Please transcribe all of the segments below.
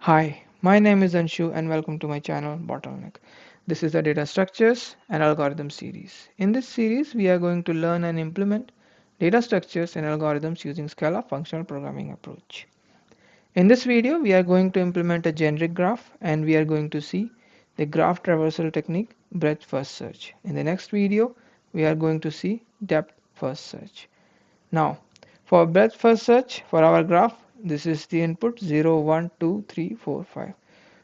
Hi, my name is Anshu and welcome to my channel Bottleneck. This is the data structures and algorithm series. In this series, we are going to learn and implement data structures and algorithms using Scala Functional Programming approach. In this video, we are going to implement a generic graph and we are going to see the graph traversal technique breadth first search. In the next video, we are going to see depth first search. Now, for breadth first search for our graph, this is the input 0, 1, 2, 3, 4, 5.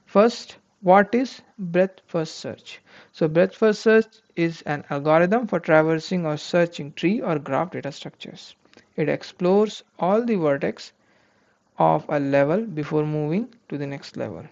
First, what is breadth first search? So breadth first search is an algorithm for traversing or searching tree or graph data structures. It explores all the vertex of a level before moving to the next level.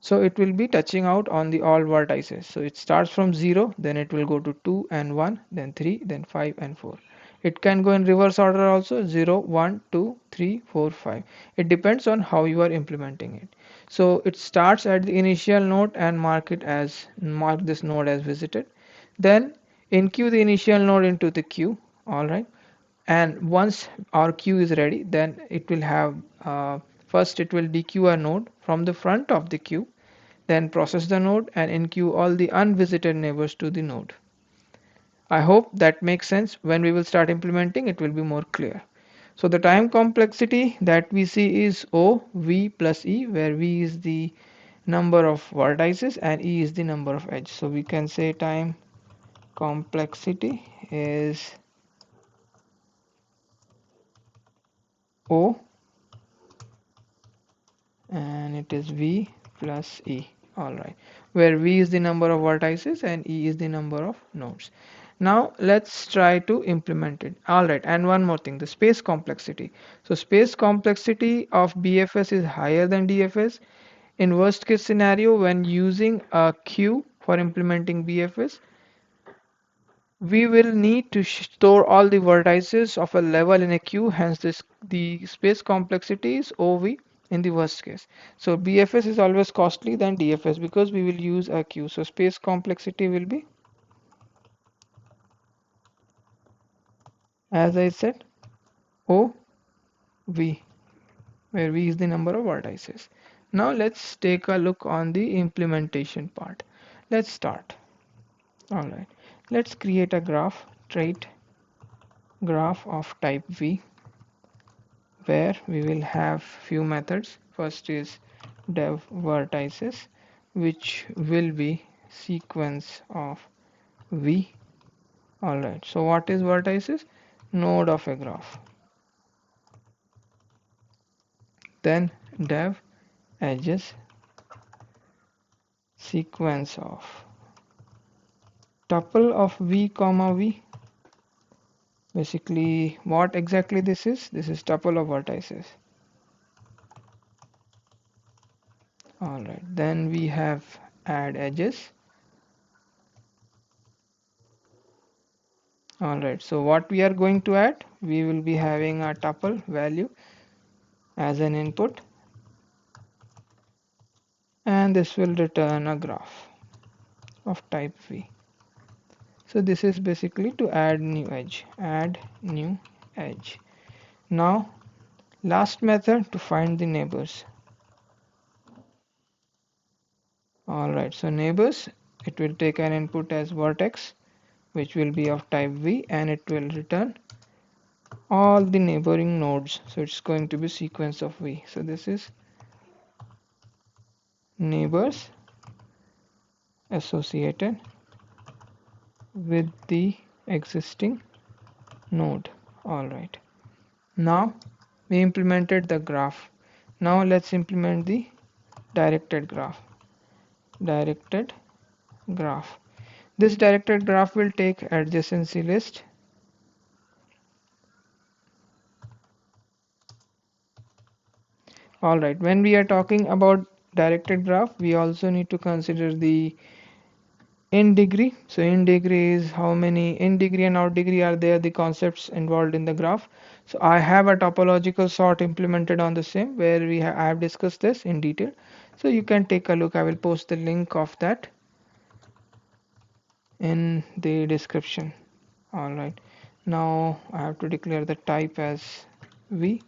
So it will be touching out on the all vertices. So it starts from 0, then it will go to 2 and 1, then 3, then 5 and 4. It can go in reverse order also 0, 1, 2, 3, 4, 5. It depends on how you are implementing it. So it starts at the initial node and mark this node as visited. Then enqueue the initial node into the queue. Alright. And once our queue is ready, then it will have first it will dequeue a node from the front of the queue, then process the node and enqueue all the unvisited neighbors to the node. I hope that makes sense. When we will start implementing, it will be more clear. So the time complexity that we see is O, V plus E, where V is the number of vertices and E is the number of edges. So we can say time complexity is O and it is V plus E. Alright, where V is the number of vertices and E is the number of nodes. Now let's try to implement it. Alright, and one more thing, the space complexity. So space complexity of BFS is higher than DFS. In worst case scenario, when using a queue for implementing BFS, we will need to store all the vertices of a level in a queue, hence the space complexity is OV in the worst case. So BFS is always costly than DFS because we will use a queue. So space complexity will be, as I said, OV, where V is the number of vertices. Now let's take a look on the implementation part. Let's start. Alright, let's create a graph, trait graph of type V, where we will have few methods. First is dev vertices, which will be sequence of V. Alright, so what is vertices? Node of a graph. Then dev edges, sequence of tuple of V comma V. Basically, what exactly this is? This is tuple of vertices. Alright, then we have add edges. Alright, so what we are going to add? We will be having a tuple value as an input, and this will return a graph of type V. So this is basically to add new edge. Add new edge. Now last method to find the neighbors. Alright, so neighbors, it will take an input as vertex, which will be of type V, and it will return all the neighboring nodes. So it's going to be sequence of V. So this is neighbors associated with the existing node. Alright, now we implemented the graph. Now let's implement the directed graph. Directed graph. This directed graph will take adjacency list. Alright, when we are talking about directed graph, we also need to consider the in degree. So in degree is how many in degree and out degree are there, the concepts involved in the graph. So I have a topological sort implemented on the same, where I have discussed this in detail. So you can take a look. I will post the link of that in the description. Alright, now I have to declare the type as V.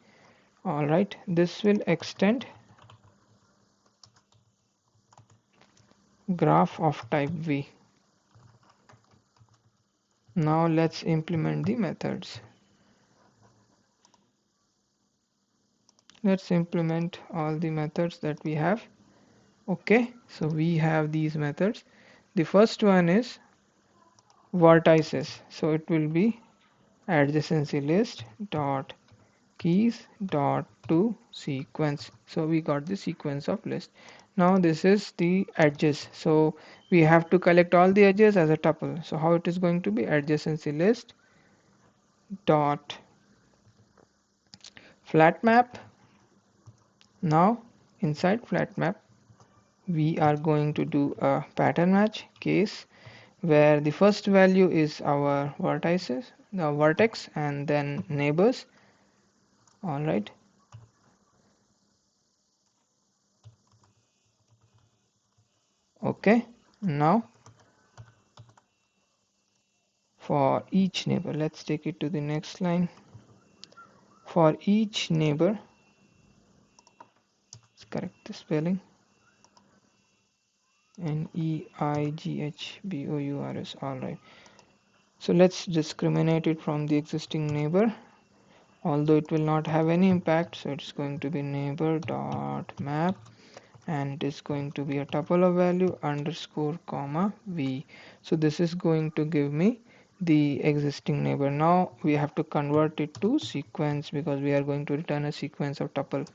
Alright, this will extend graph of type V. Now let's implement the methods. Let's implement all the methods that we have. Okay, so we have these methods. The first one is vertices, so it will be adjacency list dot keys dot to sequence. So we got the sequence of list. Now this is the edges, so we have to collect all the edges as a tuple. So how it is going to be adjacency list dot flat map. Now inside flat map we are going to do a pattern match case where the first value is our vertices, the vertex, and then neighbors. All right. Okay. Now for each neighbor, let's take it to the next line. For each neighbor, let's correct the spelling. Neighbors. All right. So let's discriminate it from the existing neighbor, although it will not have any impact. So it's going to be neighbor dot map, and it is going to be a tuple of value underscore comma v. So this is going to give me the existing neighbor. Now we have to convert it to sequence because we are going to return a sequence of tuple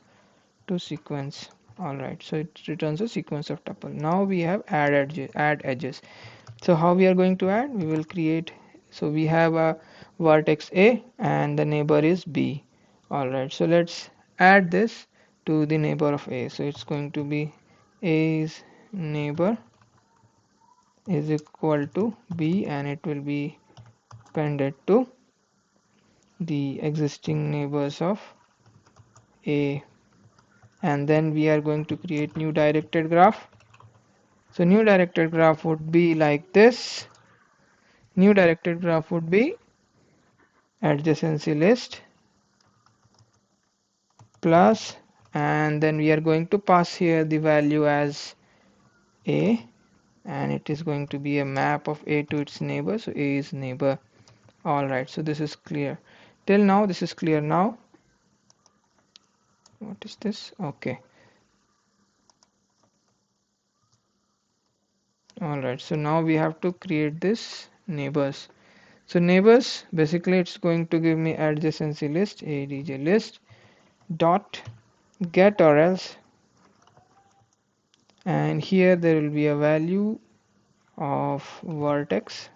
to sequence. All right, so it returns a sequence of tuple. Now we have add edges. So how we are going to add? We will create, so we have a vertex A and the neighbor is B. All right, so let's add this to the neighbor of A. So it's going to be A's neighbor is equal to B, and it will be appended to the existing neighbors of A. And then we are going to create new directed graph. So new directed graph would be like this. New directed graph would be adjacency list plus, and then we are going to pass here the value as A, and it is going to be a map of A to its neighbor. So A is neighbor. All right, so this is clear. Till now this is clear. Now what is this? Okay. All right, so now we have to create this neighbors. So neighbors, basically it's going to give me adjacency list, adj list dot get or else, and here there will be a value of vertex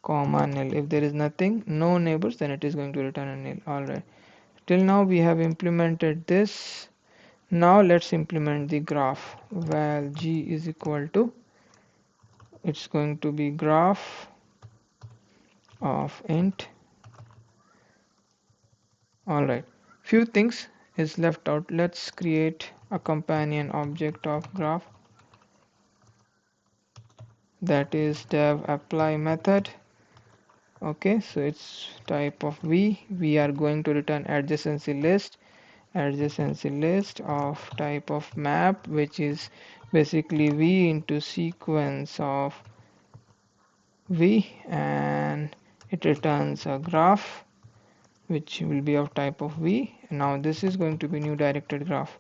comma nil. If there is nothing, no neighbors, then it is going to return a nil. All right, till now we have implemented this. Now let's implement the graph. Val g is equal to, it's going to be graph of int. All right, few things is left out. Let's create a companion object of graph, that is dev apply method. Okay, so it's type of v. We are going to return adjacency list of type of map, which is basically v into sequence of v, and it returns a graph which will be of type of v. Now this is going to be new directed graph,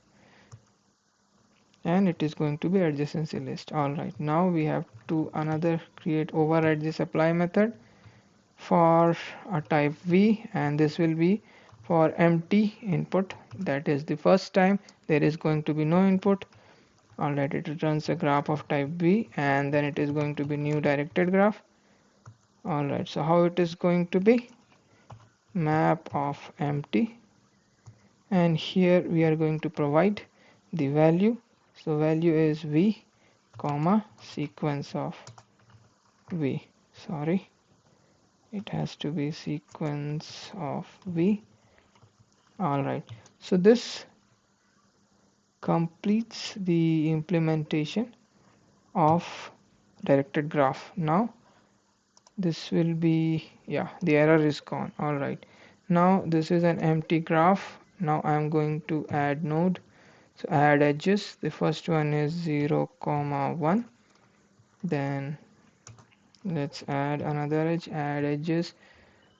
and it is going to be adjacency list. All right, now we have to another create override this apply method for a type v, and this will be for empty input, that is the first time there is going to be no input. All right, it returns a graph of type v, and then it is going to be new directed graph. All right, so how it is going to be? Map of empty, and here we are going to provide the value. So value is v comma sequence of v. Sorry, it has to be sequence of v. All right, so this completes the implementation of directed graph. Now this will be, yeah, the error is gone. All right, now this is an empty graph. Now I'm going to add node. So add edges. The first one is 0 comma 1, then let's add another edge, add edges,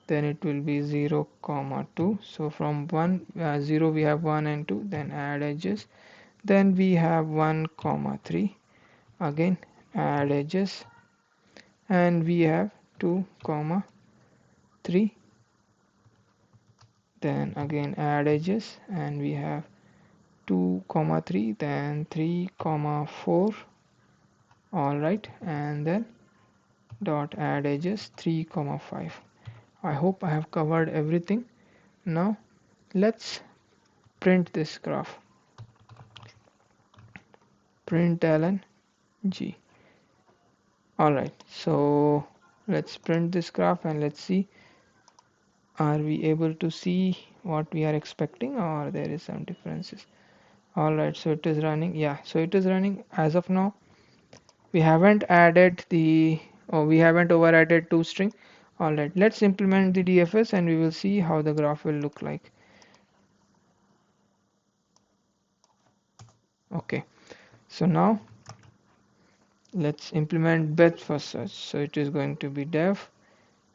then it will be 0 comma 2. So from 0 we have 1 and 2, then add edges, then we have 1 comma 3, again add edges, and we have 2 comma 3, then again add edges, and we have 2 comma 3, then 3 comma 4. All right, and then dot add edges 3 comma 5. I hope I have covered everything. Now let's print this graph. Println g. All right, so let's print this graph and let's see, are we able to see what we are expecting, or there is some differences. All right, so it is running. Yeah, so it is running as of now. We haven't added the, we haven't overadded toString. All right, let's implement the DFS and we will see how the graph will look like. Okay, so now let's implement breadth first search. So it is going to be dev,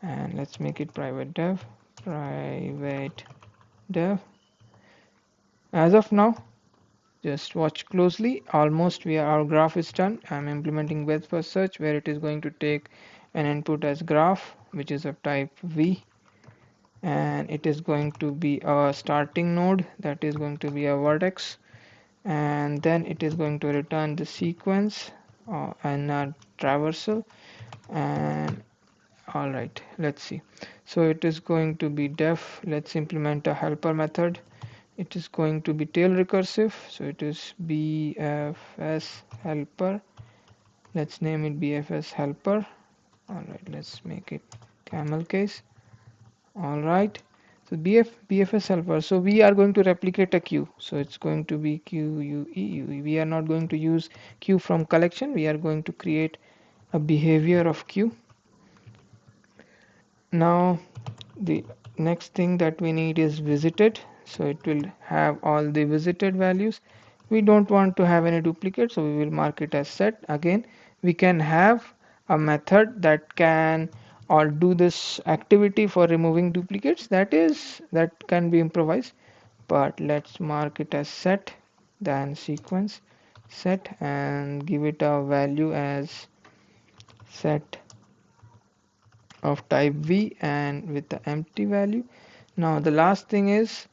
and let's make it private dev. As of now, just watch closely. Almost our graph is done. I'm implementing breadth first search, where it is going to take an input as graph, which is of type v, and it is going to be a starting node, that is going to be a vertex, and then it is going to return the sequence and a traversal. And all right, let's see. So it is going to be def. Let's implement a helper method. It is going to be tail recursive, so it is bfs helper. Let's name it bfs helper. All right, let's make it camel case. All right, so bfs helper, so we are going to replicate a queue, so it's going to be queue. We are not going to use queue from collection, we are going to create a behavior of queue. Now the next thing that we need is visited, so it will have all the visited values. We don't want to have any duplicates, so we will mark it as set. Again, we can have a method that can or do this activity for removing duplicates, that can be improvised, but let's mark it as set, then sequence set, and give it a value as set of type v and with the empty value. Now the last thing is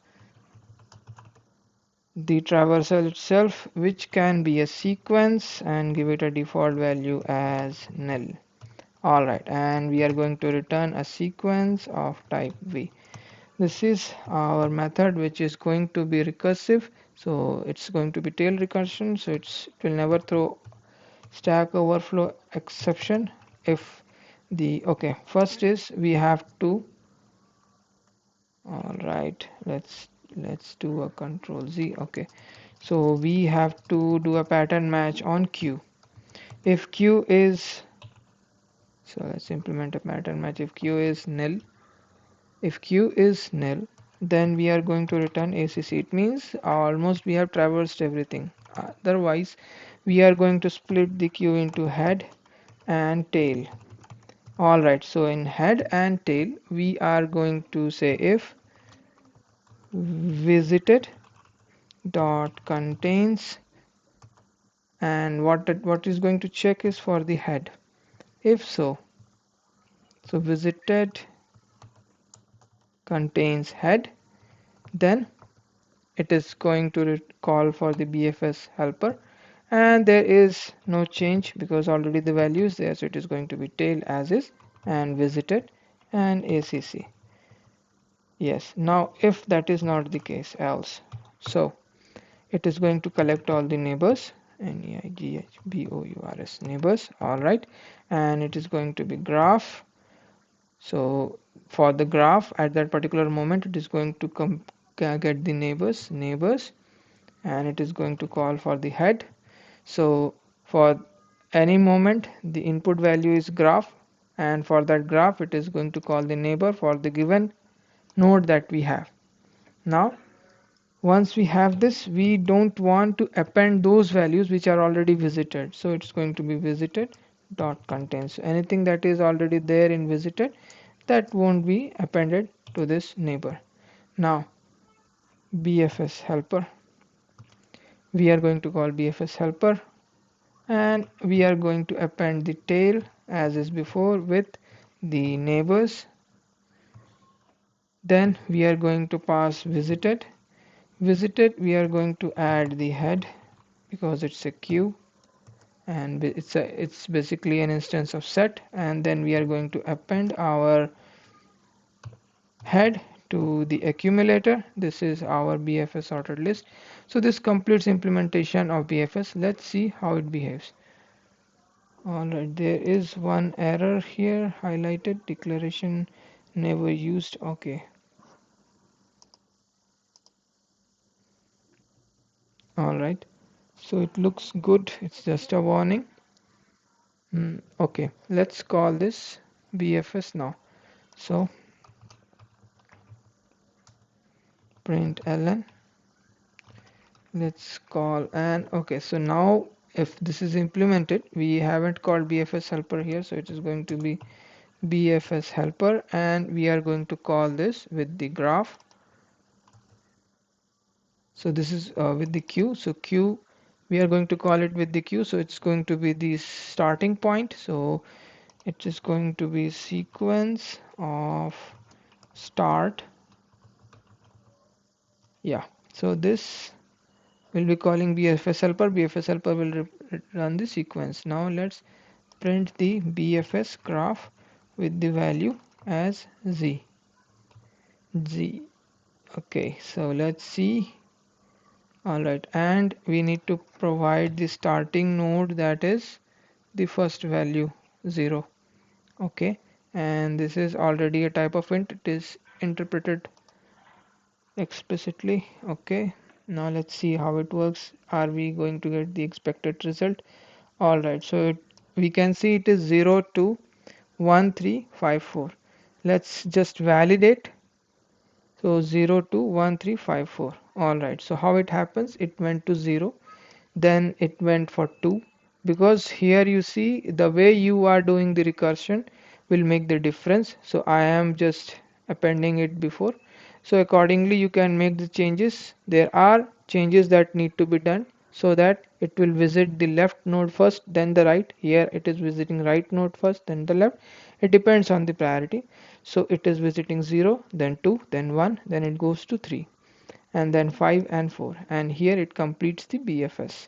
the traversal itself, which can be a sequence, and give it a default value as null. All right, and we are going to return a sequence of type v. This is our method, which is going to be recursive, so it's going to be tail recursion, so it will never throw stack overflow exception. If the okay, first is we have to, all right, let's do a control z. Okay, so we have to do a pattern match on q. If q is, so let's implement a pattern match. If q is null, then we are going to return acc. It means almost we have traversed everything. Otherwise we are going to split the queue into head and tail. All right, so in head and tail we are going to say if visited dot contains, and what is going to check is for the head. If so visited contains head, then it is going to call for the bfs helper, and there is no change because already the value is there, so it is going to be tail as is, and visited and acc. Yes, now if that is not the case, else, so it is going to collect all the neighbors, neighbors neighbors. All right, and it is going to be graph. So for the graph at that particular moment, it is going to get the neighbors, and it is going to call for the head. So for any moment the input value is graph, and for that graph it is going to call the neighbor for the given node that we have. Now once we have this, we don't want to append those values which are already visited, so it's going to be visited dot contains. So anything that is already there in visited, that won't be appended to this neighbor. Now BFS helper, we are going to call BFS helper, and we are going to append the tail as is before with the neighbors. Then we are going to pass visited we are going to add the head because it's a queue, and it's basically an instance of set, and then we are going to append our head to the accumulator. This is our BFS sorted list. So this completes implementation of BFS. Let's see how it behaves. Alright, there is one error here highlighted, declaration never used. Okay. Alright, so it looks good. It's just a warning. Okay, let's call this BFS now. So println, let's call, and okay, so now if this is implemented, we haven't called BFS helper here, so it is going to be BFS helper, and we are going to call this with the graph. So this is with the queue. So queue, we are going to call it with the queue, so it's going to be the starting point. So it is going to be sequence of start. Yeah, so this will be calling BFS helper. BFS helper will run the sequence. Now let's print the BFS graph with the value as z. Okay, so let's see. Alright, and we need to provide the starting node, that is the first value 0. Okay, and this is already a type of int. It is interpreted explicitly. Okay, now let's see how it works. Are we going to get the expected result? Alright, so we can see it is 0 to 1354. Let's just validate. So 0 to 1354. Alright, so how it happens? It went to 0, then it went for 2, because here you see the way you are doing the recursion will make the difference. So I am just appending it before, so accordingly you can make the changes. There are changes that need to be done, so that it will visit the left node first, then the right. Here it is visiting right node first, then the left. It depends on the priority. So it is visiting 0, then 2, then 1, then it goes to 3, and then 5 and 4, and here it completes the BFS.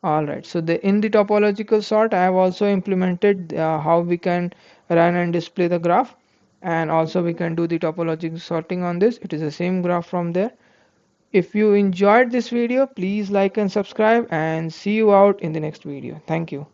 Alright, so in the topological sort, I have also implemented how we can run and display the graph, and also we can do the topological sorting on this. It is the same graph from there. If you enjoyed this video, please like and subscribe, and see you out in the next video. Thank you.